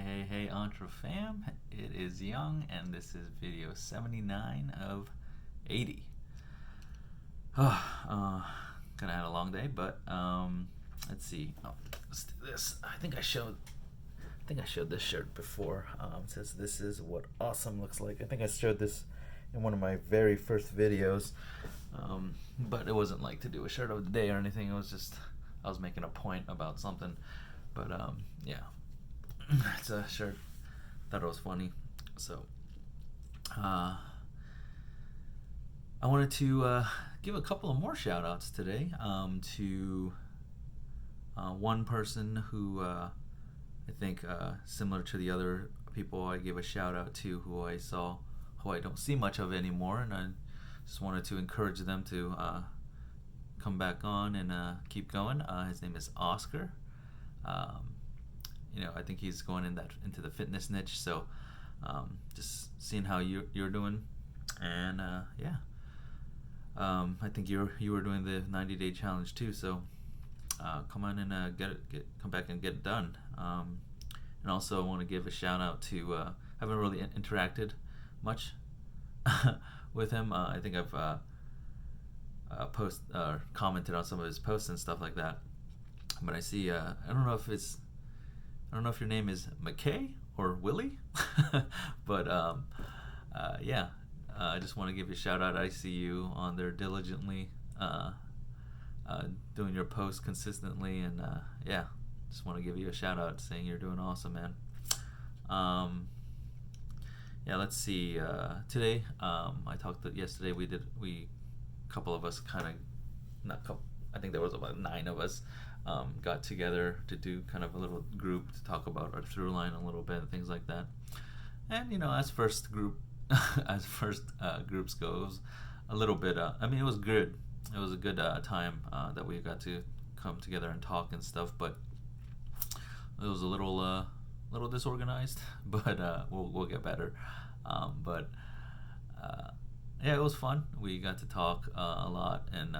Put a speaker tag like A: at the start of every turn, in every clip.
A: Hey, Entre Fam. It is Young, and this is video 79 of 80. Gonna have a long day, but let's see. Let's do this. I think I showed this shirt before. It says this is what awesome looks like. I think I showed this in one of my very first videos, but it wasn't like to do a shirt of the day or anything. It was just I was making a point about something. But yeah, it's a shirt. Thought it was funny, so I wanted to give a couple of more shout outs today to one person who I think similar to the other people I gave a shout out to, who I don't see much of anymore, and I just wanted to encourage them to come back on and keep going. His name is Oscar. I think he's going into the fitness niche, so just seeing how you're doing, and yeah, I think you were doing the 90-day challenge too, so come on and come back and get it done. And also I want to give a shout out to haven't really interacted much with him. I think I've commented on some of his posts and stuff like that, but I see I don't know if your name is McKay or Willie, but yeah, I just want to give you a shout out. I see you on there diligently, doing your posts consistently, and yeah, just want to give you a shout out saying you're doing awesome, man. Yeah, let's see. Today, I talked yesterday. We couple of us kind of not couple. I think there was about 9 of us. Got together to do kind of a little group to talk about our through line a little bit and things like that. And as first groups goes, a little bit. I mean, it was good. It was a good time that we got to come together and talk and stuff. But it was a little disorganized. But we'll get better. But yeah, it was fun. We got to talk a lot and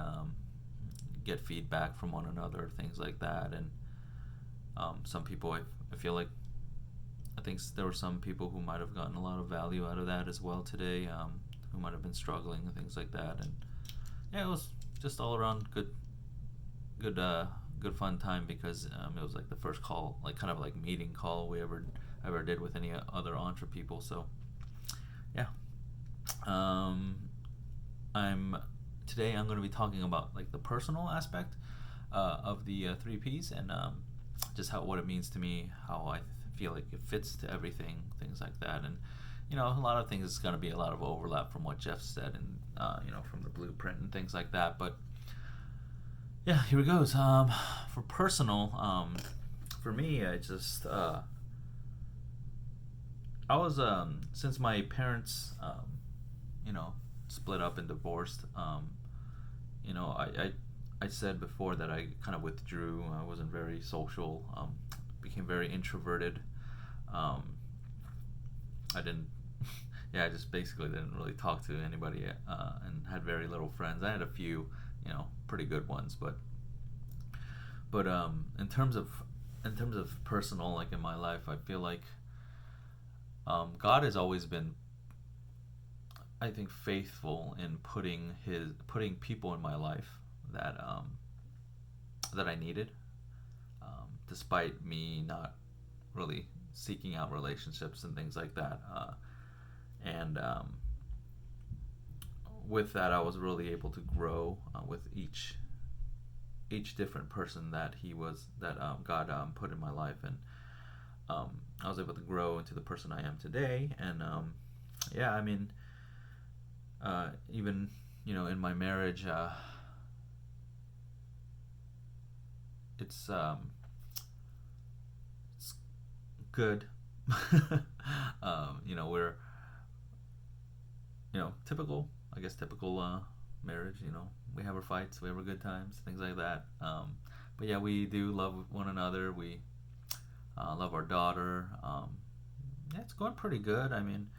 A: get feedback from one another, things like that. And some people, I feel like, I think there were some people who might have gotten a lot of value out of that as well today, who might have been struggling and things like that. And yeah, it was just all around good fun time, because it was like the first call, like kind of like meeting call we ever did with any other entre people. So yeah, Today I'm going to be talking about like the personal aspect of the 3Ps, and just what it means to me, how I feel like it fits to everything, things like that. And a lot of things is going to be a lot of overlap from what Jeff said, and from the blueprint and things like that. But yeah, here it goes. For personal, for me, I just I was since my parents split up and divorced. I said before that I kind of withdrew. I wasn't very social. Became very introverted. I didn't. Yeah, I just basically didn't really talk to anybody, and had very little friends. I had a few, pretty good ones, but in terms of personal, like in my life, I feel like God has always been, I think, faithful in putting people in my life that I needed, despite me not really seeking out relationships and things like that. And with that, I was really able to grow with each different person that God put in my life, and I was able to grow into the person I am today. And yeah, I mean, even in my marriage, it's good. We're typical, I guess, typical marriage. We have our fights, we have our good times, things like that. But yeah, we do love one another. We love our daughter. Yeah, it's going pretty good. I mean,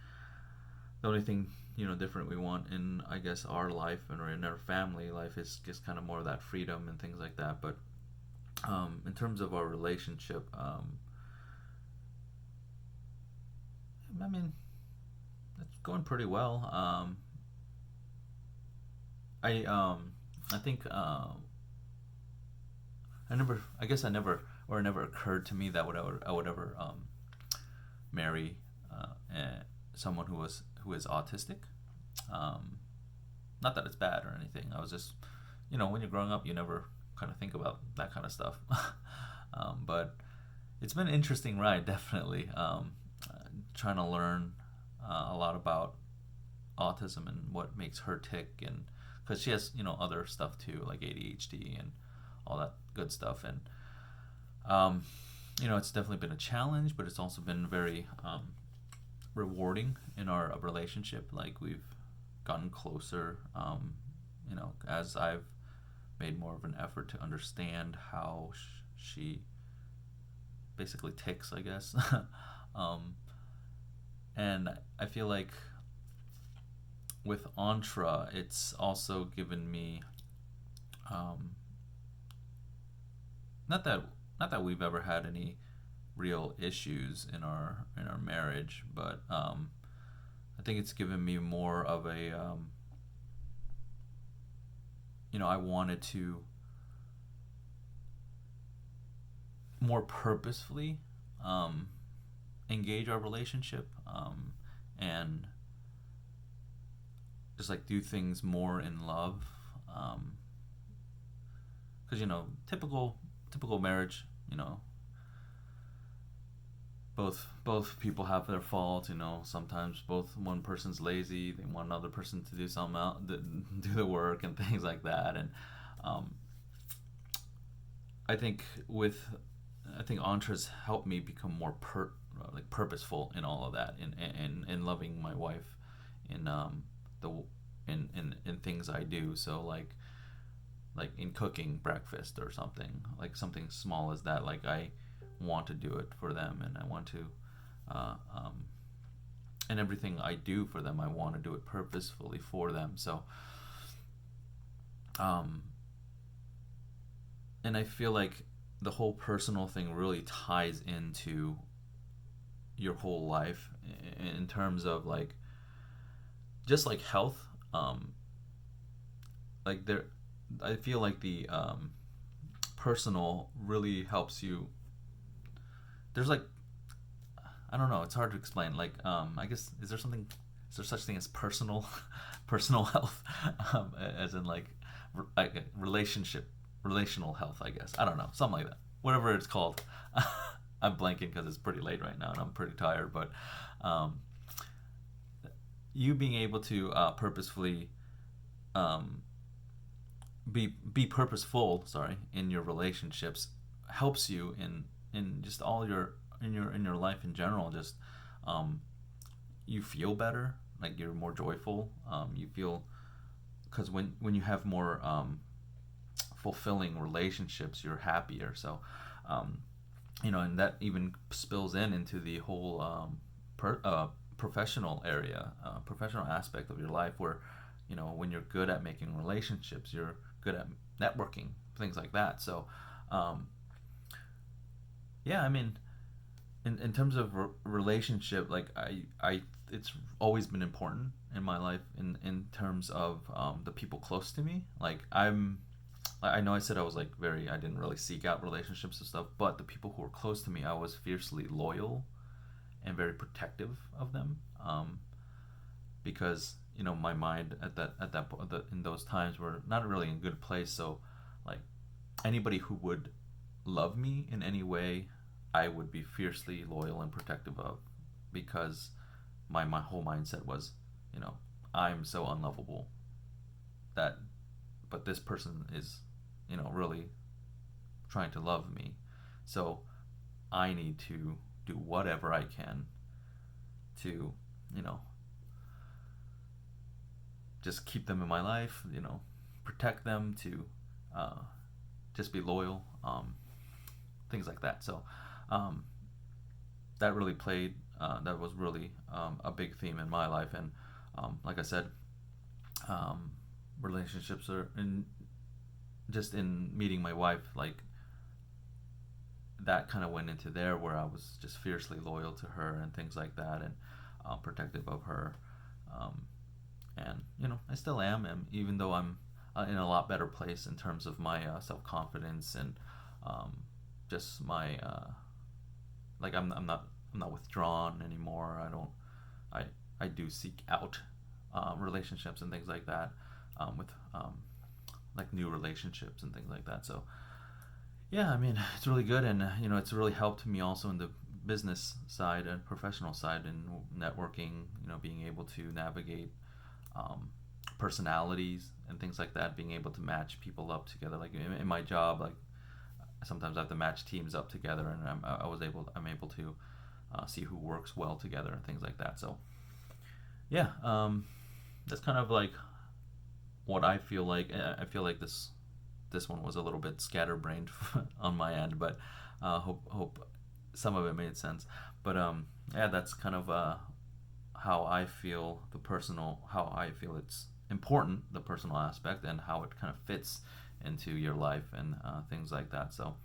A: the only thing different we want in, I guess, our life and in our family life is just kind of more of that freedom and things like that. But in terms of our relationship, I mean, it's going pretty well. I I think I never. I guess I never, or it never occurred to me that I would ever marry someone who is autistic. Um, Not that it's bad or anything. I was just, when you're growing up, you never kind of think about that kind of stuff. But it's been an interesting ride, definitely. Trying to learn a lot about autism and what makes her tick, and because she has, other stuff too, like ADHD and all that good stuff. And it's definitely been a challenge, but it's also been very rewarding in our relationship. Like, we've gotten closer, as I've made more of an effort to understand how she basically ticks, I guess. And I feel like with Entra, it's also given me, not that we've ever had any real issues in our marriage, but I think it's given me more of a, I wanted to more purposefully engage our relationship, and just like do things more in love, because typical marriage, both people have their fault. Sometimes one person's lazy, they want another person to do something else, do the work and things like that. And I think Entra's helped me become more purposeful in all of that, in loving my wife, in the in things I do. So like in cooking breakfast or something, like something small as that. Like, I want to do it for them, and I want to, and everything I do for them, I want to do it purposefully for them. So, and I feel like the whole personal thing really ties into your whole life in terms of like, just like health. Like there, I feel like the personal really helps you. There's like, I don't know, it's hard to explain. Like, I guess, is there such thing as personal personal health, as in like relational health, I guess. I don't know, something like that, whatever it's called. I'm blanking because it's pretty late right now and I'm pretty tired. But you being able to purposefully, be purposeful, sorry, in your relationships, helps you in just all in your life in general. Just you feel better, like you're more joyful. You feel, because when you have more fulfilling relationships, you're happier. So and that even spills into the whole professional area, professional aspect of your life, where when you're good at making relationships, you're good at networking, things like that. So yeah, I mean, in terms of relationship, like I it's always been important in my life, in terms of the people close to me. Like, I know I said I was like I didn't really seek out relationships and stuff, but the people who were close to me, I was fiercely loyal and very protective of them, because my mind at that point, in those times, were not really in a good place. So like, anybody who would love me in any way, I would be fiercely loyal and protective of, because my whole mindset was, I'm so unlovable that, but this person is, really trying to love me. So I need to do whatever I can to, just keep them in my life, protect them, to just be loyal, things like that. So that really played, that was really a big theme in my life. And like I said, relationships are in meeting my wife, like, that kind of went into there, where I was just fiercely loyal to her and things like that. And protective of her, um, and I still am, and even though I'm in a lot better place in terms of my self-confidence and just my like I'm not withdrawn anymore. I I do seek out relationships and things like that, with like new relationships and things like that. So yeah, I mean, it's really good, and it's really helped me also in the business side and professional side and networking. Being able to navigate um, personalities and things like that, being able to match people up together. Like in my job, like sometimes I have to match teams up together, and I'm able to see who works well together and things like that. So yeah, that's kind of like what I feel like. I feel like this one was a little bit scatterbrained on my end, but hope some of it made sense. But yeah, that's kind of how I feel how I feel it's important, the personal aspect, and how it kind of fits into your life and things like that. So,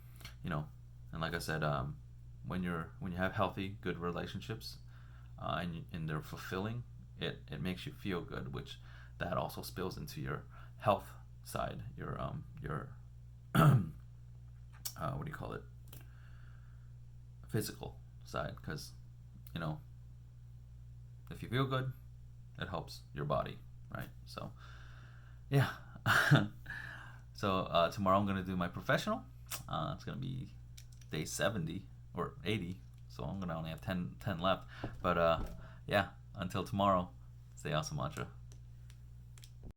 A: and like I said, when you have healthy, good relationships, and they're fulfilling, it makes you feel good, which that also spills into your health side, your what do you call it, physical side, because you know if you feel good, it helps your body, right? So yeah. So tomorrow I'm gonna do my professional. It's gonna be day 70 or 80, so I'm gonna only have 10 left. But yeah, until tomorrow, stay awesome, mantra.